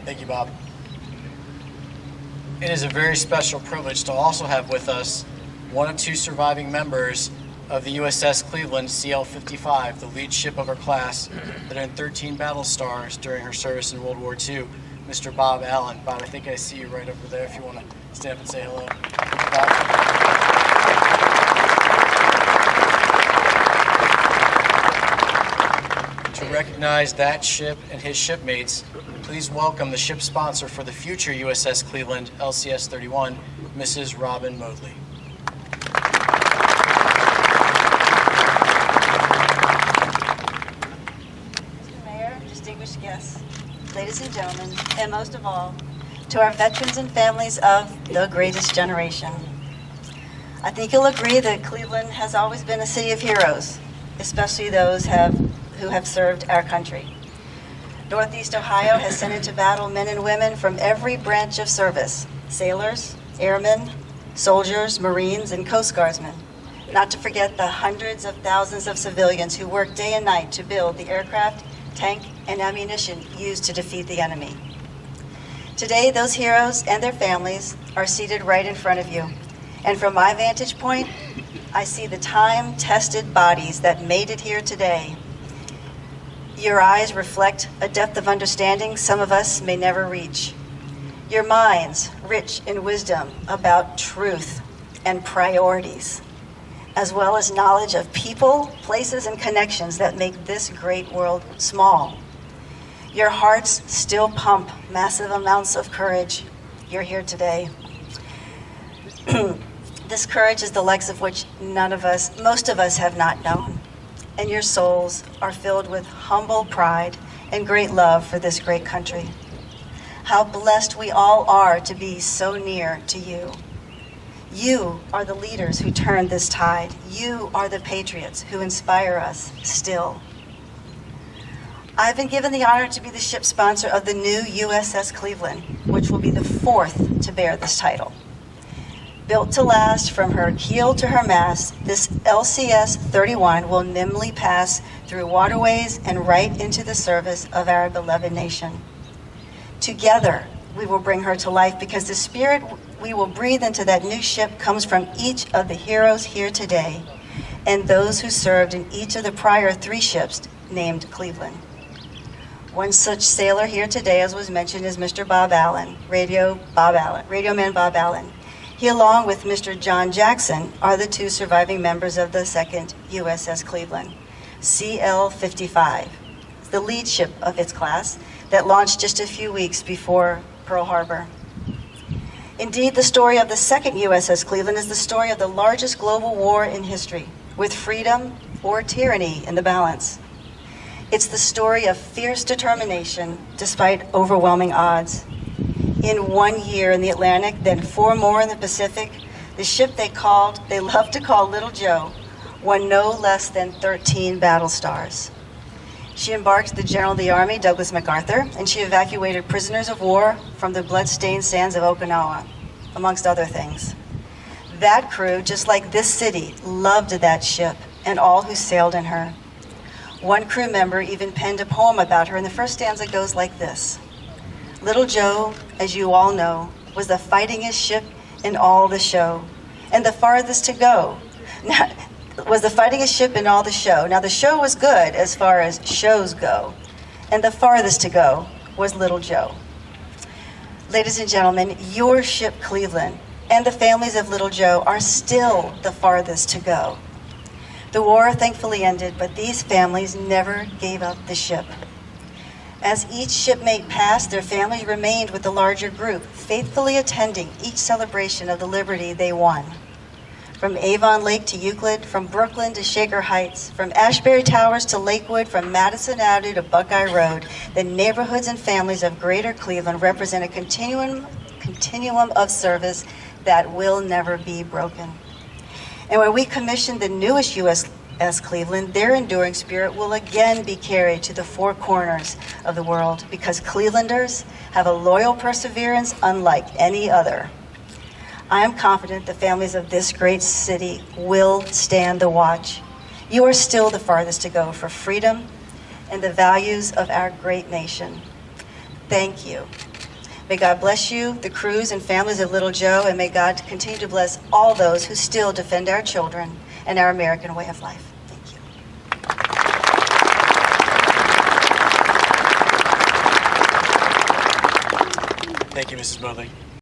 Thank you, Bob. It is a very special privilege to also have with us one of two surviving members of the USS Cleveland CL-55, the lead ship of her class that earned 13 battle stars during her service in World War II, Mr. Bob Allen. Bob, I think I see you right over there if you want to stand up and say hello. Bob. To recognize that ship and his shipmates, please welcome the ship sponsor for the future USS Cleveland LCS-31, Mrs. Robin Modley. Mr. Mayor, distinguished guests, ladies and gentlemen, and most of all, to our veterans and families of the greatest generation. I think you'll agree that Cleveland has always been a city of heroes, especially those who have served our country. Northeast Ohio has sent into battle men and women from every branch of service: sailors, airmen, soldiers, Marines, and Coast Guardsmen. Not to forget the hundreds of thousands of civilians who work day and night to build the aircraft, tank, and ammunition used to defeat the enemy. Today, those heroes and their families are seated right in front of you. And from my vantage point, I see the time-tested bodies that made it here today. Your eyes reflect a depth of understanding some of us may never reach. Your minds rich in wisdom about truth and priorities, as well as knowledge of people, places, and connections that make this great world small. Your hearts still pump massive amounts of courage. You're here today. This courage is the likes of which most of us have not known. And your souls are filled with humble pride and great love for this great country. How blessed we all are to be so near to you. You are the leaders who turn this tide. You are the patriots who inspire us still. I've been given the honor to be the ship sponsor of the new USS Cleveland, which will be the fourth to bear this title. Built to last from her keel to her mast, this LCS-31 will nimbly pass through waterways and right into the service of our beloved nation. Together, we will bring her to life because the spirit we will breathe into that new ship comes from each of the heroes here today and those who served in each of the prior 3 ships named Cleveland. One such sailor here today, as was mentioned, is Mr. Bob Allen, Radio Man Bob Allen. He, along with Mr. John Jackson, are the 2 surviving members of the second USS Cleveland, CL-55, the lead ship of its class that launched just a few weeks before Pearl Harbor. Indeed, the story of the second USS Cleveland is the story of the largest global war in history, with freedom or tyranny in the balance. It's the story of fierce determination despite overwhelming odds. In 1 year in the Atlantic, then 4 more in the Pacific, the ship they loved to call Little Joe, won no less than 13 battle stars. She embarked the General of the Army, Douglas MacArthur, and she evacuated prisoners of war from the blood-stained sands of Okinawa, amongst other things. That crew, just like this city, loved that ship and all who sailed in her. One crew member even penned a poem about her, and the first stanza goes like this. Little Joe, as you all know, was the fightingest ship in all the show, and the farthest to go. Now, was the fightingest ship in all the show. Now, the show was good as far as shows go, and the farthest to go was Little Joe. Ladies and gentlemen, your ship Cleveland and the families of Little Joe are still the farthest to go. The war thankfully ended, but these families never gave up the ship. As each shipmate passed, their families remained with the larger group, faithfully attending each celebration of the liberty they won. From Avon Lake to Euclid, from Brooklyn to Shaker Heights, from Ashbury Towers to Lakewood, from Madison Avenue to Buckeye Road, the neighborhoods and families of Greater Cleveland represent a continuum of service that will never be broken. And when we commission the newest USS Cleveland, their enduring spirit will again be carried to the 4 corners of the world because Clevelanders have a loyal perseverance unlike any other. I am confident the families of this great city will stand the watch. You are still the farthest to go for freedom and the values of our great nation. Thank you. May God bless you, the crews and families of Little Joe, and may God continue to bless all those who still defend our children and our American way of life. Thank you. Thank you, Mrs. Mobley.